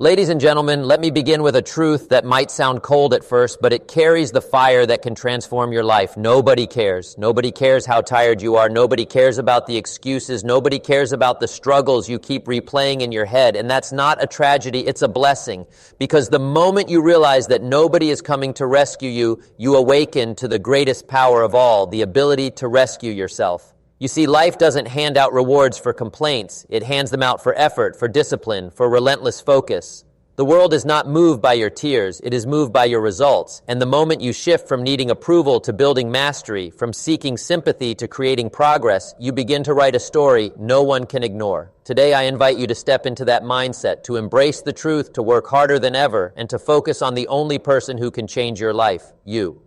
Ladies and gentlemen, let me begin with a truth that might sound cold at first, but it carries the fire that can transform your life. Nobody cares. Nobody cares how tired you are. Nobody cares about the excuses. Nobody cares about the struggles you keep replaying in your head. And that's not a tragedy, it's a blessing. Because the moment you realize that nobody is coming to rescue you, you awaken to the greatest power of all, the ability to rescue yourself. You see, life doesn't hand out rewards for complaints. It hands them out for effort, for discipline, for relentless focus. The world is not moved by your tears. It is moved by your results. And the moment you shift from needing approval to building mastery, from seeking sympathy to creating progress, you begin to write a story no one can ignore. Today, I invite you to step into that mindset, to embrace the truth, to work harder than ever, and to focus on the only person who can change your life, you.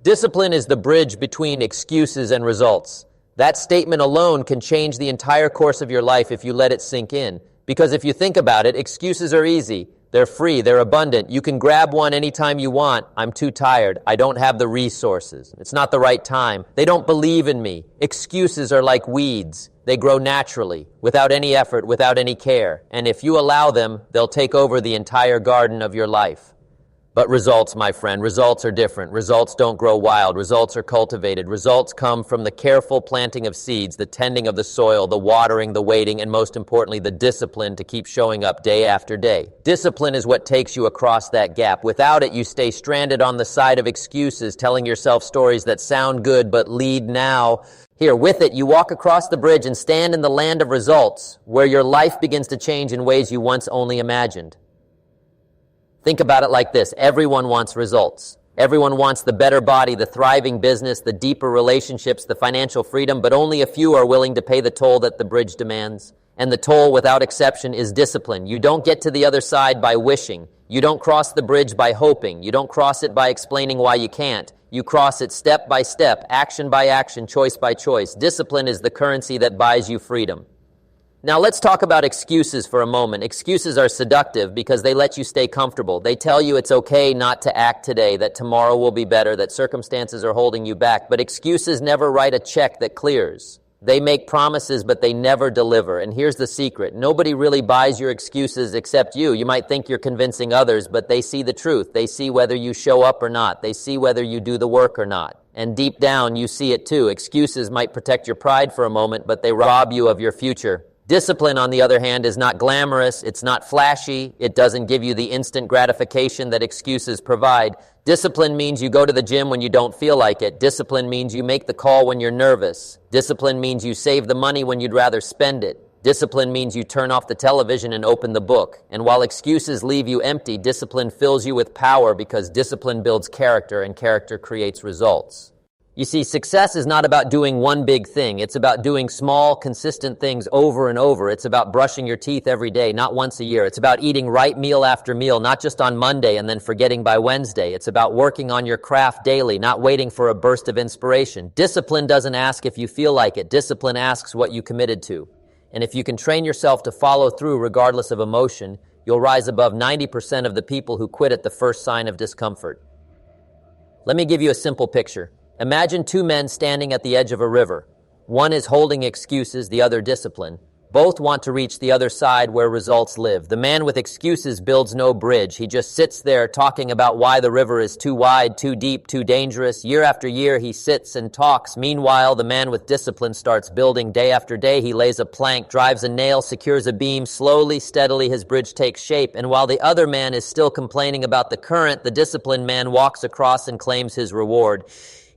Discipline is the bridge between excuses and results. That statement alone can change the entire course of your life if you let it sink in. Because if you think about it, excuses are easy. They're free. They're abundant. You can grab one anytime you want. I'm too tired. I don't have the resources. It's not the right time. They don't believe in me. Excuses are like weeds. They grow naturally, without any effort, without any care. And if you allow them, they'll take over the entire garden of your life. But results, my friend, results are different. Results don't grow wild. Results are cultivated. Results come from the careful planting of seeds, the tending of the soil, the watering, the waiting, and most importantly, the discipline to keep showing up day after day. Discipline is what takes you across that gap. Without it, you stay stranded on the side of excuses, telling yourself stories that sound good but lead now. Here, with it, you walk across the bridge and stand in the land of results, where your life begins to change in ways you once only imagined. Think about it like this. Everyone wants results. Everyone wants the better body, the thriving business, the deeper relationships, the financial freedom, but only a few are willing to pay the toll that the bridge demands. And the toll, without exception, is discipline. You don't get to the other side by wishing. You don't cross the bridge by hoping. You don't cross it by explaining why you can't. You cross it step by step, action by action, choice by choice. Discipline is the currency that buys you freedom. Now let's talk about excuses for a moment. Excuses are seductive because they let you stay comfortable. They tell you it's okay not to act today, that tomorrow will be better, that circumstances are holding you back. But excuses never write a check that clears. They make promises, but they never deliver. And here's the secret. Nobody really buys your excuses except you. You might think you're convincing others, but they see the truth. They see whether you show up or not. They see whether you do the work or not. And deep down, you see it too. Excuses might protect your pride for a moment, but they rob you of your future. Discipline, on the other hand, is not glamorous, it's not flashy, it doesn't give you the instant gratification that excuses provide. Discipline means you go to the gym when you don't feel like it. Discipline means you make the call when you're nervous. Discipline means you save the money when you'd rather spend it. Discipline means you turn off the television and open the book. And while excuses leave you empty, discipline fills you with power because discipline builds character and character creates results. You see, success is not about doing one big thing. It's about doing small, consistent things over and over. It's about brushing your teeth every day, not once a year. It's about eating right meal after meal, not just on Monday and then forgetting by Wednesday. It's about working on your craft daily, not waiting for a burst of inspiration. Discipline doesn't ask if you feel like it. Discipline asks what you committed to. And if you can train yourself to follow through regardless of emotion, you'll rise above 90% of the people who quit at the first sign of discomfort. Let me give you a simple picture. Imagine two men standing at the edge of a river. One is holding excuses, the other discipline. Both want to reach the other side where results live. The man with excuses builds no bridge. He just sits there talking about why the river is too wide, too deep, too dangerous. Year after year, he sits and talks. Meanwhile, the man with discipline starts building. Day after day, he lays a plank, drives a nail, secures a beam. Slowly, steadily, his bridge takes shape. And while the other man is still complaining about the current, the disciplined man walks across and claims his reward.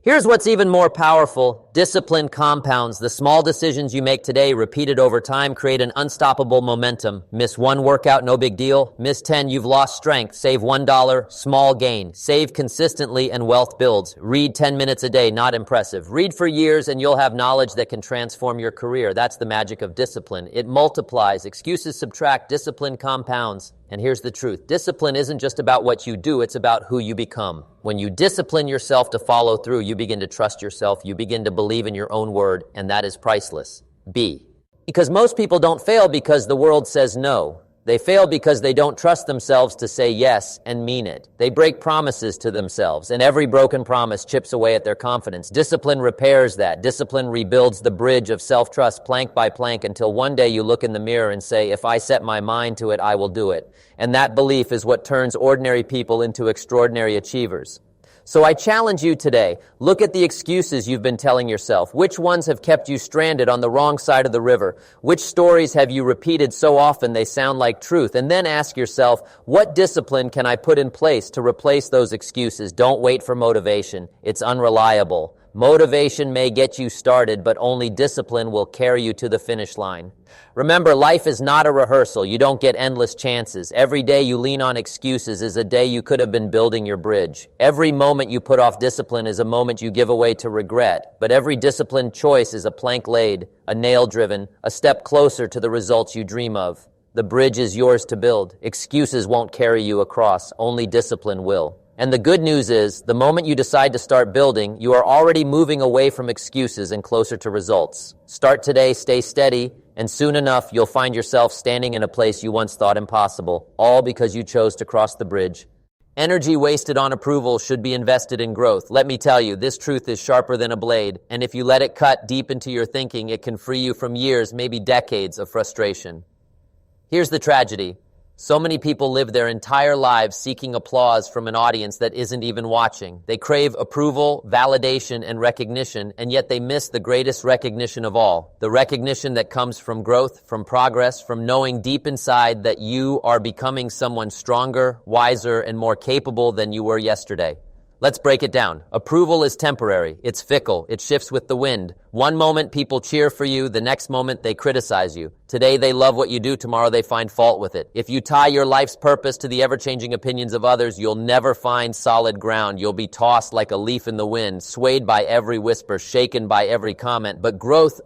Here's what's even more powerful. Discipline compounds. The small decisions you make today, repeated over time, create an unstoppable momentum. Miss one workout, no big deal. Miss 10, you've lost strength. Save $1, small gain. Save consistently and wealth builds. Read 10 minutes a day, not impressive. Read for years and you'll have knowledge that can transform your career. That's the magic of discipline. It multiplies. Excuses subtract. Discipline compounds. And here's the truth. Discipline isn't just about what you do, it's about who you become. When you discipline yourself to follow through, you begin to trust yourself, you begin to believe in your own word, and that is priceless. B. Because most people don't fail because the world says no. They fail because they don't trust themselves to say yes and mean it. They break promises to themselves, and every broken promise chips away at their confidence. Discipline repairs that. Discipline rebuilds the bridge of self-trust plank by plank until one day you look in the mirror and say, if I set my mind to it, I will do it. And that belief is what turns ordinary people into extraordinary achievers. So I challenge you today, look at the excuses you've been telling yourself. Which ones have kept you stranded on the wrong side of the river? Which stories have you repeated so often they sound like truth? And then ask yourself, what discipline can I put in place to replace those excuses? Don't wait for motivation. It's unreliable. Motivation may get you started, but only discipline will carry you to the finish line. Remember, life is not a rehearsal. You don't get endless chances. Every day you lean on excuses is a day you could have been building your bridge. Every moment you put off discipline is a moment you give away to regret. But every disciplined choice is a plank laid, a nail driven, a step closer to the results you dream of. The bridge is yours to build. Excuses won't carry you across. Only discipline will. And the good news is, the moment you decide to start building, you are already moving away from excuses and closer to results. Start today, stay steady, and soon enough, you'll find yourself standing in a place you once thought impossible, all because you chose to cross the bridge. Energy wasted on approval should be invested in growth. Let me tell you, this truth is sharper than a blade, and if you let it cut deep into your thinking, it can free you from years, maybe decades of frustration. Here's the tragedy. So many people live their entire lives seeking applause from an audience that isn't even watching. They crave approval, validation, and recognition, and yet they miss the greatest recognition of all. The recognition that comes from growth, from progress, from knowing deep inside that you are becoming someone stronger, wiser, and more capable than you were yesterday. Let's break it down. Approval is temporary. It's fickle. It shifts with the wind. One moment people cheer for you, the next moment they criticize you. Today they love what you do, tomorrow they find fault with it. If you tie your life's purpose to the ever-changing opinions of others, you'll never find solid ground. You'll be tossed like a leaf in the wind, swayed by every whisper, shaken by every comment. But growth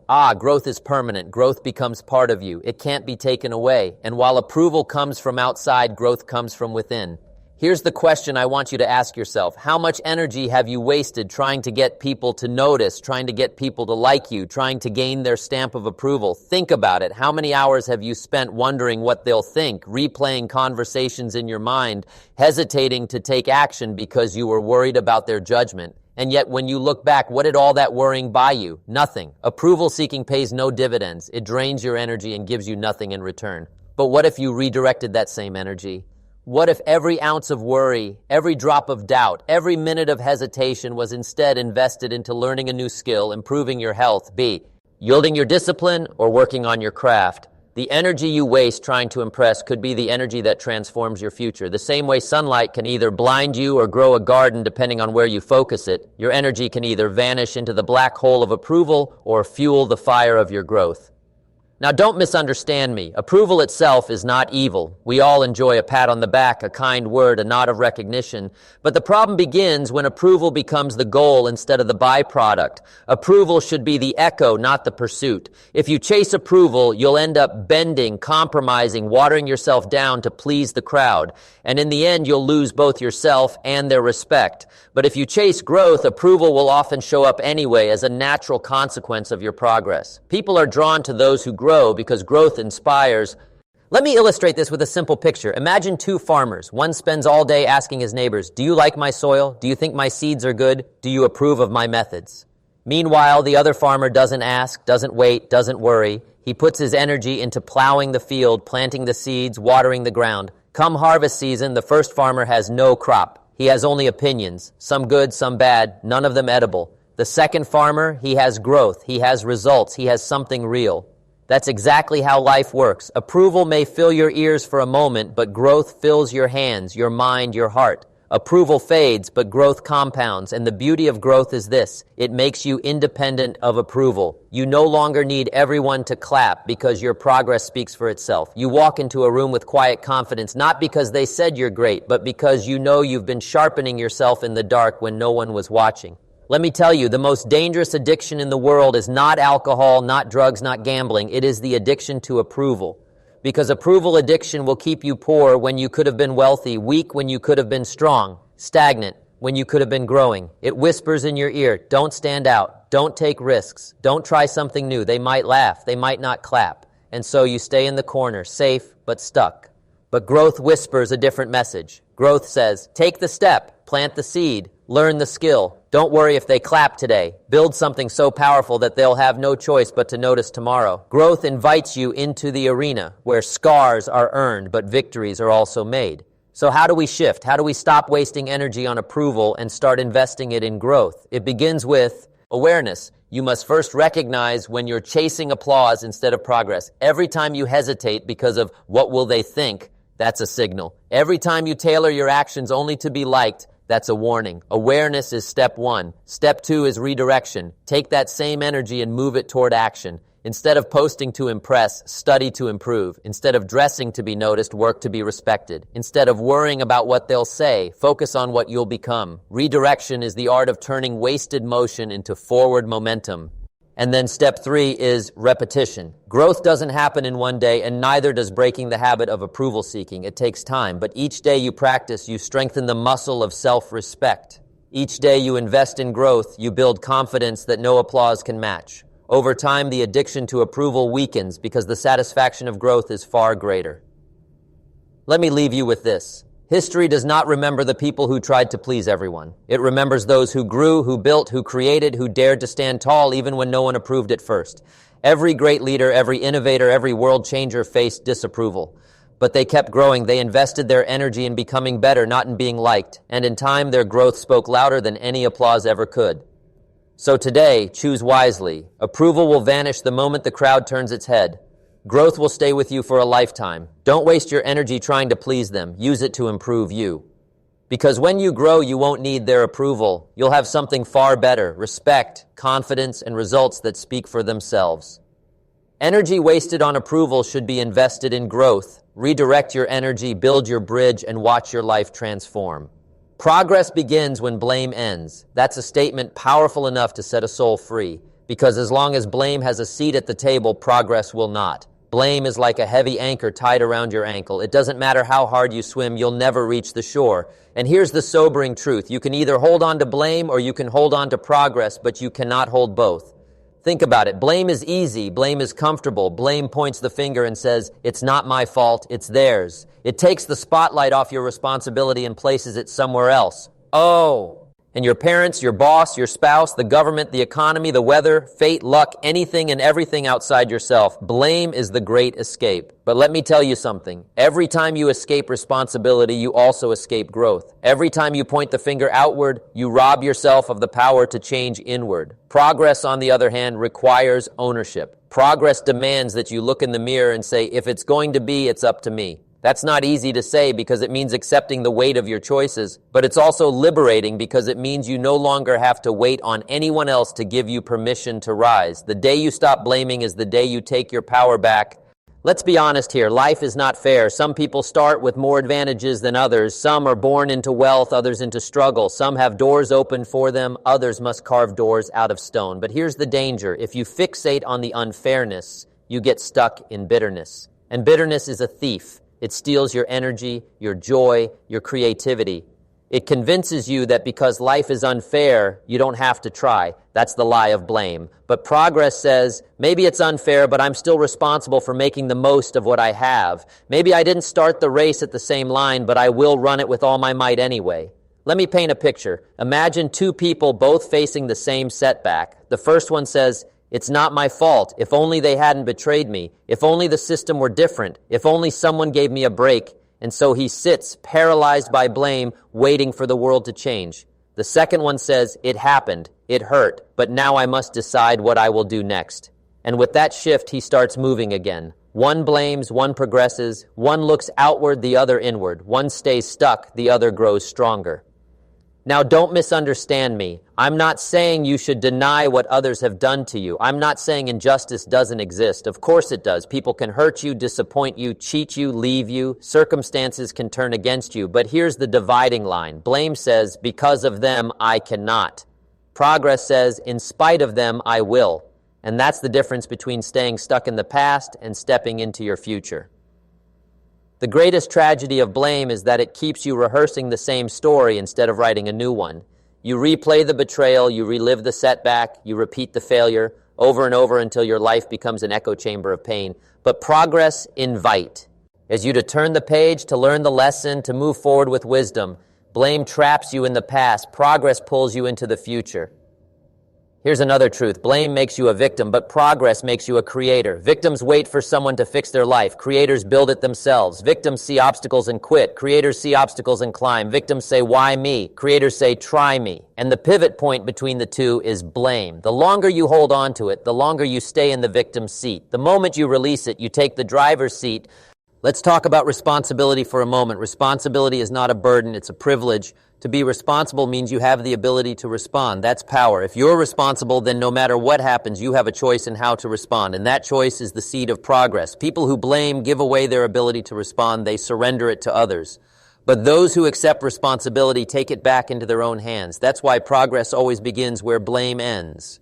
is permanent. Growth becomes part of you. It can't be taken away. And while approval comes from outside, growth comes from within. Here's the question I want you to ask yourself. How much energy have you wasted trying to get people to notice, trying to get people to like you, trying to gain their stamp of approval? Think about it. How many hours have you spent wondering what they'll think, replaying conversations in your mind, hesitating to take action because you were worried about their judgment? And yet when you look back, what did all that worrying buy you? Nothing. Approval seeking pays no dividends. It drains your energy and gives you nothing in return. But what if you redirected that same energy? What if every ounce of worry, every drop of doubt, every minute of hesitation was instead invested into learning a new skill, improving your health, B, yielding your discipline, or working on your craft? The energy you waste trying to impress could be the energy that transforms your future. The same way sunlight can either blind you or grow a garden depending on where you focus it, your energy can either vanish into the black hole of approval or fuel the fire of your growth. Now, don't misunderstand me. Approval itself is not evil. We all enjoy a pat on the back, a kind word, a nod of recognition. But the problem begins when approval becomes the goal instead of the byproduct. Approval should be the echo, not the pursuit. If you chase approval, you'll end up bending, compromising, watering yourself down to please the crowd. And in the end, you'll lose both yourself and their respect. But if you chase growth, approval will often show up anyway as a natural consequence of your progress. People are drawn to those who grow because growth inspires. Let me illustrate this with a simple picture. Imagine two farmers. One spends all day asking his neighbors, "Do you like my soil? Do you think my seeds are good? Do you approve of my methods?" Meanwhile, the other farmer doesn't ask, doesn't wait, doesn't worry. He puts his energy into plowing the field, planting the seeds, watering the ground. Come harvest season, the first farmer has no crop. He has only opinions, some good, some bad, none of them edible. The second farmer, he has growth, he has results, he has something real. That's exactly how life works. Approval may fill your ears for a moment, but growth fills your hands, your mind, your heart. Approval fades, but growth compounds, and the beauty of growth is this: it makes you independent of approval. You no longer need everyone to clap because your progress speaks for itself. You walk into a room with quiet confidence, not because they said you're great, but because you know you've been sharpening yourself in the dark when no one was watching. Let me tell you, the most dangerous addiction in the world is not alcohol, not drugs, not gambling. It is the addiction to approval. Because approval addiction will keep you poor when you could have been wealthy, weak when you could have been strong, stagnant when you could have been growing. It whispers in your ear, don't stand out, don't take risks, don't try something new. They might laugh, they might not clap. And so you stay in the corner, safe but stuck. But growth whispers a different message. Growth says, take the step, plant the seed, learn the skill. Don't worry if they clap today. Build something so powerful that they'll have no choice but to notice tomorrow. Growth invites you into the arena where scars are earned, but victories are also made. So how do we shift? How do we stop wasting energy on approval and start investing it in growth? It begins with awareness. You must first recognize when you're chasing applause instead of progress. Every time you hesitate because of what will they think, that's a signal. Every time you tailor your actions only to be liked, that's a warning. Awareness is step one. Step two is redirection. Take that same energy and move it toward action. Instead of posting to impress, study to improve. Instead of dressing to be noticed, work to be respected. Instead of worrying about what they'll say, focus on what you'll become. Redirection is the art of turning wasted motion into forward momentum. And then step three is repetition. Growth doesn't happen in one day, and neither does breaking the habit of approval seeking. It takes time, but each day you practice, you strengthen the muscle of self-respect. Each day you invest in growth, you build confidence that no applause can match. Over time, the addiction to approval weakens because the satisfaction of growth is far greater. Let me leave you with this. History does not remember the people who tried to please everyone. It remembers those who grew, who built, who created, who dared to stand tall even when no one approved at first. Every great leader, every innovator, every world changer faced disapproval. But they kept growing. They invested their energy in becoming better, not in being liked. And in time, their growth spoke louder than any applause ever could. So today, choose wisely. Approval will vanish the moment the crowd turns its head. Growth will stay with you for a lifetime. Don't waste your energy trying to please them. Use it to improve you. Because when you grow, you won't need their approval. You'll have something far better: respect, confidence, and results that speak for themselves. Energy wasted on approval should be invested in growth. Redirect your energy, build your bridge, and watch your life transform. Progress begins when blame ends. That's a statement powerful enough to set a soul free, because as long as blame has a seat at the table, progress will not. Blame is like a heavy anchor tied around your ankle. It doesn't matter how hard you swim, you'll never reach the shore. And here's the sobering truth. You can either hold on to blame or you can hold on to progress, but you cannot hold both. Think about it. Blame is easy. Blame is comfortable. Blame points the finger and says, it's not my fault, it's theirs. It takes the spotlight off your responsibility and places it somewhere else. Oh. And your parents, your boss, your spouse, the government, the economy, the weather, fate, luck, anything and everything outside yourself. Blame is the great escape. But let me tell you something. Every time you escape responsibility, you also escape growth. Every time you point the finger outward, you rob yourself of the power to change inward. Progress, on the other hand, requires ownership. Progress demands that you look in the mirror and say, if it's going to be, it's up to me. That's not easy to say because it means accepting the weight of your choices, but it's also liberating because it means you no longer have to wait on anyone else to give you permission to rise. The day you stop blaming is the day you take your power back. Let's be honest here. Life is not fair. Some people start with more advantages than others. Some are born into wealth, others into struggle. Some have doors open for them, others must carve doors out of stone. But here's the danger. If you fixate on the unfairness, you get stuck in bitterness. And bitterness is a thief. It steals your energy, your joy, your creativity. It convinces you that because life is unfair, you don't have to try. That's the lie of blame. But progress says, maybe it's unfair, but I'm still responsible for making the most of what I have. Maybe I didn't start the race at the same line, but I will run it with all my might anyway. Let me paint a picture. Imagine two people both facing the same setback. The first one says, it's not my fault. If only they hadn't betrayed me. If only the system were different. If only someone gave me a break. And so he sits, paralyzed by blame, waiting for the world to change. The second one says, it happened. It hurt. But now I must decide what I will do next. And with that shift, he starts moving again. One blames, one progresses. One looks outward, the other inward. One stays stuck, the other grows stronger. Now, don't misunderstand me. I'm not saying you should deny what others have done to you. I'm not saying injustice doesn't exist. Of course it does. People can hurt you, disappoint you, cheat you, leave you. Circumstances can turn against you. But here's the dividing line. Blame says, because of them, I cannot. Progress says, in spite of them, I will. And that's the difference between staying stuck in the past and stepping into your future. The greatest tragedy of blame is that it keeps you rehearsing the same story instead of writing a new one. You replay the betrayal, you relive the setback, you repeat the failure over and over until your life becomes an echo chamber of pain. But progress, invite. as you to turn the page, to learn the lesson, to move forward with wisdom. Blame traps you in the past. Progress pulls you into the future. Here's another truth. Blame makes you a victim, but progress makes you a creator. Victims wait for someone to fix their life. Creators build it themselves. Victims see obstacles and quit. Creators see obstacles and climb. Victims say, why me? Creators say, try me. And the pivot point between the two is blame. The longer you hold on to it, the longer you stay in the victim's seat. The moment you release it, you take the driver's seat. Let's talk about responsibility for a moment. Responsibility is not a burden, it's a privilege. To be responsible means you have the ability to respond. That's power. If you're responsible, then no matter what happens, you have a choice in how to respond. And that choice is the seed of progress. People who blame give away their ability to respond. They surrender it to others. But those who accept responsibility take it back into their own hands. That's why progress always begins where blame ends.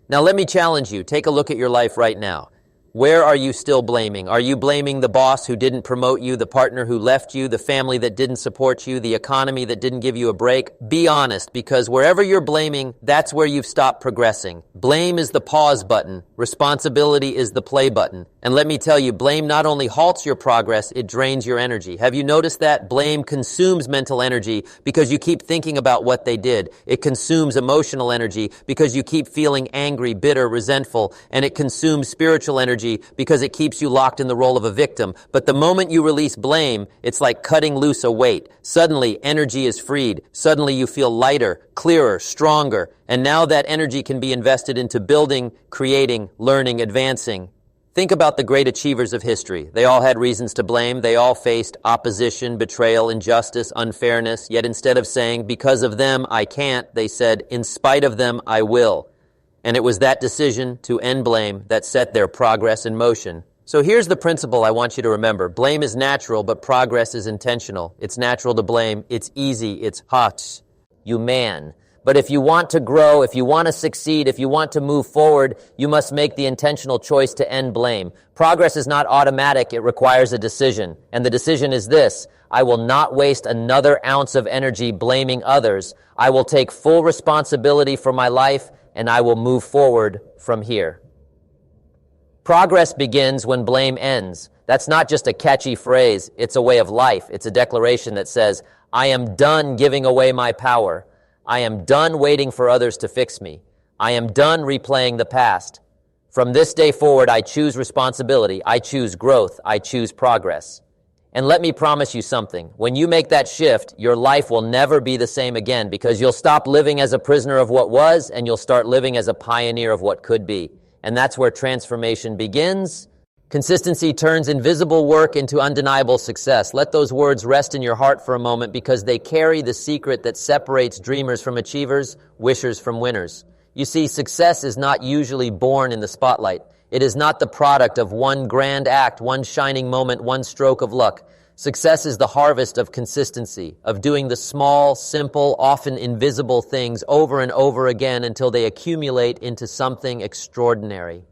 Now let me challenge you. Take a look at your life right now. Where are you still blaming? Are you blaming the boss who didn't promote you, the partner who left you, the family that didn't support you, the economy that didn't give you a break? Be honest, because wherever you're blaming, that's where you've stopped progressing. Blame is the pause button. Responsibility is the play button. And let me tell you, blame not only halts your progress, it drains your energy. Have you noticed that? Blame consumes mental energy because you keep thinking about what they did. It consumes emotional energy because you keep feeling angry, bitter, resentful, and it consumes spiritual energy because it keeps you locked in the role of a victim. But the moment you release blame, it's like cutting loose a weight. Suddenly, energy is freed. Suddenly, you feel lighter, clearer, stronger. And now that energy can be invested into building, creating, learning, advancing. Think about the great achievers of history. They all had reasons to blame. They all faced opposition, betrayal, injustice, unfairness. Yet instead of saying, because of them, I can't, they said, in spite of them, I will. And it was that decision to end blame that set their progress in motion. So here's the principle I want you to remember. Blame is natural, but progress is intentional. It's natural to blame. It's easy. It's hot. You man. But if you want to grow, if you want to succeed, if you want to move forward, you must make the intentional choice to end blame. Progress is not automatic. It requires a decision. And the decision is this: I will not waste another ounce of energy blaming others. I will take full responsibility for my life, and I will move forward from here. Progress begins when blame ends. That's not just a catchy phrase. It's a way of life. It's a declaration that says, I am done giving away my power. I am done waiting for others to fix me. I am done replaying the past. From this day forward, I choose responsibility. I choose growth. I choose progress. And let me promise you something. When you make that shift, your life will never be the same again, because you'll stop living as a prisoner of what was, and you'll start living as a pioneer of what could be. And that's where transformation begins. Consistency turns invisible work into undeniable success. Let those words rest in your heart for a moment, because they carry the secret that separates dreamers from achievers, wishers from winners. You see, success is not usually born in the spotlight. It is not the product of one grand act, one shining moment, one stroke of luck. Success is the harvest of consistency, of doing the small, simple, often invisible things over and over again until they accumulate into something extraordinary.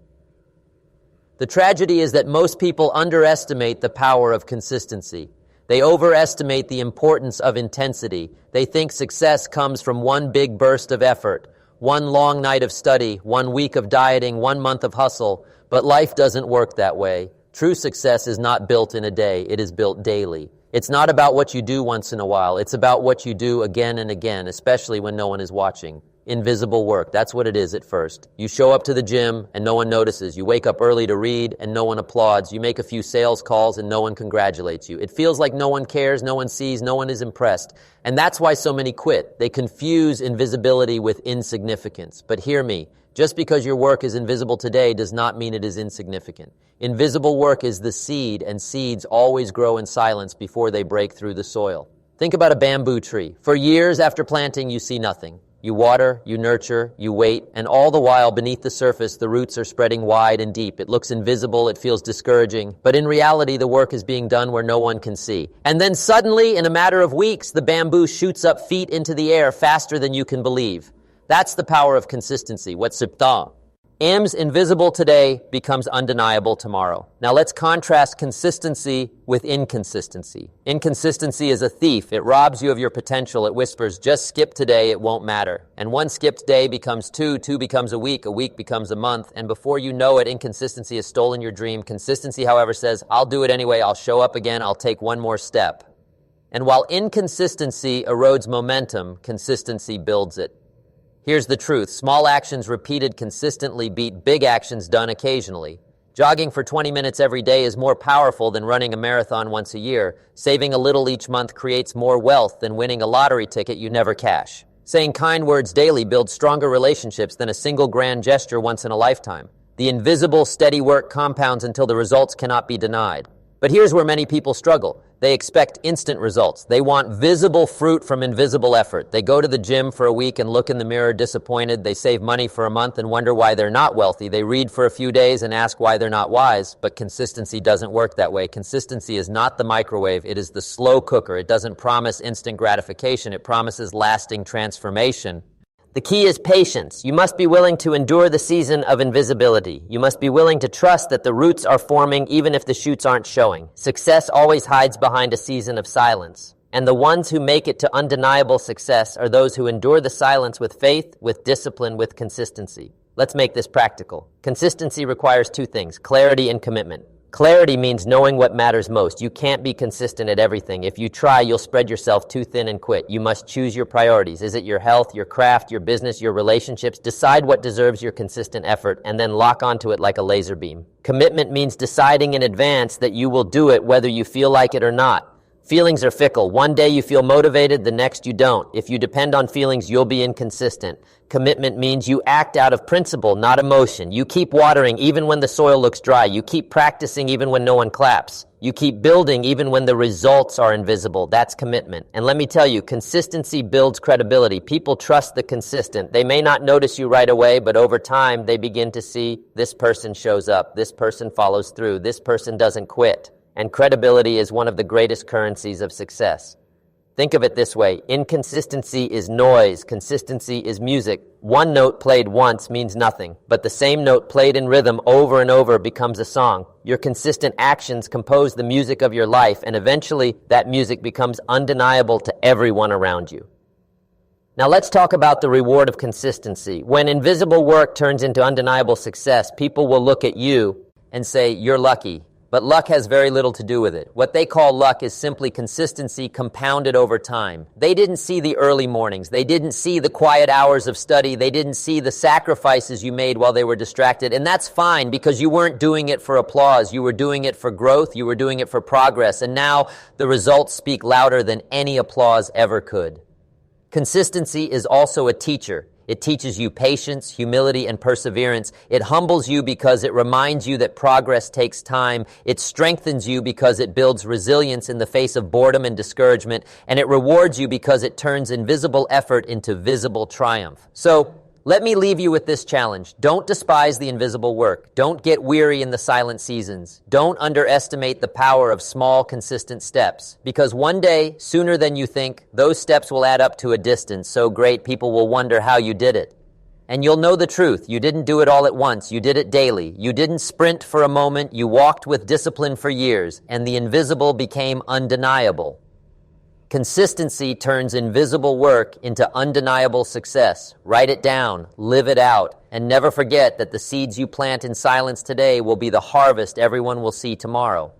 The tragedy is that most people underestimate the power of consistency. They overestimate the importance of intensity. They think success comes from one big burst of effort, one long night of study, 1 week of dieting, 1 month of hustle. But life doesn't work that way. True success is not built in a day. It is built daily. It's not about what you do once in a while. It's about what you do again and again, especially when no one is watching. Invisible work. That's what it is at first. You show up to the gym and no one notices. You wake up early to read and no one applauds. You make a few sales calls and no one congratulates you. It feels like no one cares, no one sees, no one is impressed. And that's why so many quit. They confuse invisibility with insignificance. But hear me. Just because your work is invisible today does not mean it is insignificant. Invisible work is the seed, and seeds always grow in silence before they break through the soil. Think about a bamboo tree. For years after planting, you see nothing. You water, you nurture, you wait, and all the while beneath the surface, the roots are spreading wide and deep. It looks invisible, it feels discouraging, but in reality, the work is being done where no one can see. And then suddenly, in a matter of weeks, the bamboo shoots up feet into the air faster than you can believe. That's the power of consistency, what's sipta. M's invisible today becomes undeniable tomorrow. Now let's contrast consistency with inconsistency. Inconsistency is a thief. It robs you of your potential. It whispers, just skip today, it won't matter. And one skipped day becomes two becomes a week becomes a month, and before you know it, inconsistency has stolen your dream. Consistency, however, says, I'll do it anyway, I'll show up again, I'll take one more step. And while inconsistency erodes momentum, consistency builds it. Here's the truth. Small actions repeated consistently beat big actions done occasionally. Jogging for 20 minutes every day is more powerful than running a marathon once a year. Saving a little each month creates more wealth than winning a lottery ticket you never cash. Saying kind words daily builds stronger relationships than a single grand gesture once in a lifetime. The invisible, steady work compounds until the results cannot be denied. But here's where many people struggle. They expect instant results. They want visible fruit from invisible effort. They go to the gym for a week and look in the mirror disappointed. They save money for a month and wonder why they're not wealthy. They read for a few days and ask why they're not wise. But consistency doesn't work that way. Consistency is not the microwave. It is the slow cooker. It doesn't promise instant gratification. It promises lasting transformation. The key is patience. You must be willing to endure the season of invisibility. You must be willing to trust that the roots are forming even if the shoots aren't showing. Success always hides behind a season of silence. And the ones who make it to undeniable success are those who endure the silence with faith, with discipline, with consistency. Let's make this practical. Consistency requires two things, clarity and commitment. Clarity means knowing what matters most. You can't be consistent at everything. If you try, you'll spread yourself too thin and quit. You must choose your priorities. Is it your health, your craft, your business, your relationships? Decide what deserves your consistent effort and then lock onto it like a laser beam. Commitment means deciding in advance that you will do it whether you feel like it or not. Feelings are fickle. One day you feel motivated, the next you don't. If you depend on feelings, you'll be inconsistent. Commitment means you act out of principle, not emotion. You keep watering even when the soil looks dry. You keep practicing even when no one claps. You keep building even when the results are invisible. That's commitment. And let me tell you, consistency builds credibility. People trust the consistent. They may not notice you right away, but over time they begin to see this person shows up, this person follows through, this person doesn't quit. And credibility is one of the greatest currencies of success. Think of it this way. Inconsistency is noise. Consistency is music. One note played once means nothing, but the same note played in rhythm over and over becomes a song. Your consistent actions compose the music of your life, and eventually that music becomes undeniable to everyone around you. Now let's talk about the reward of consistency. When invisible work turns into undeniable success, people will look at you and say, you're lucky. But luck has very little to do with it. What they call luck is simply consistency compounded over time. They didn't see the early mornings. They didn't see the quiet hours of study. They didn't see the sacrifices you made while they were distracted. And that's fine because you weren't doing it for applause. You were doing it for growth. You were doing it for progress. And now the results speak louder than any applause ever could. Consistency is also a teacher. It teaches you patience, humility, and perseverance. It humbles you because it reminds you that progress takes time. It strengthens you because it builds resilience in the face of boredom and discouragement. And it rewards you because it turns invisible effort into visible triumph. So, let me leave you with this challenge. Don't despise the invisible work. Don't get weary in the silent seasons. Don't underestimate the power of small, consistent steps. Because one day, sooner than you think, those steps will add up to a distance so great people will wonder how you did it. And you'll know the truth. You didn't do it all at once. You did it daily. You didn't sprint for a moment. You walked with discipline for years. And the invisible became undeniable. Consistency turns invisible work into undeniable success. Write it down, live it out, and never forget that the seeds you plant in silence today will be the harvest everyone will see tomorrow.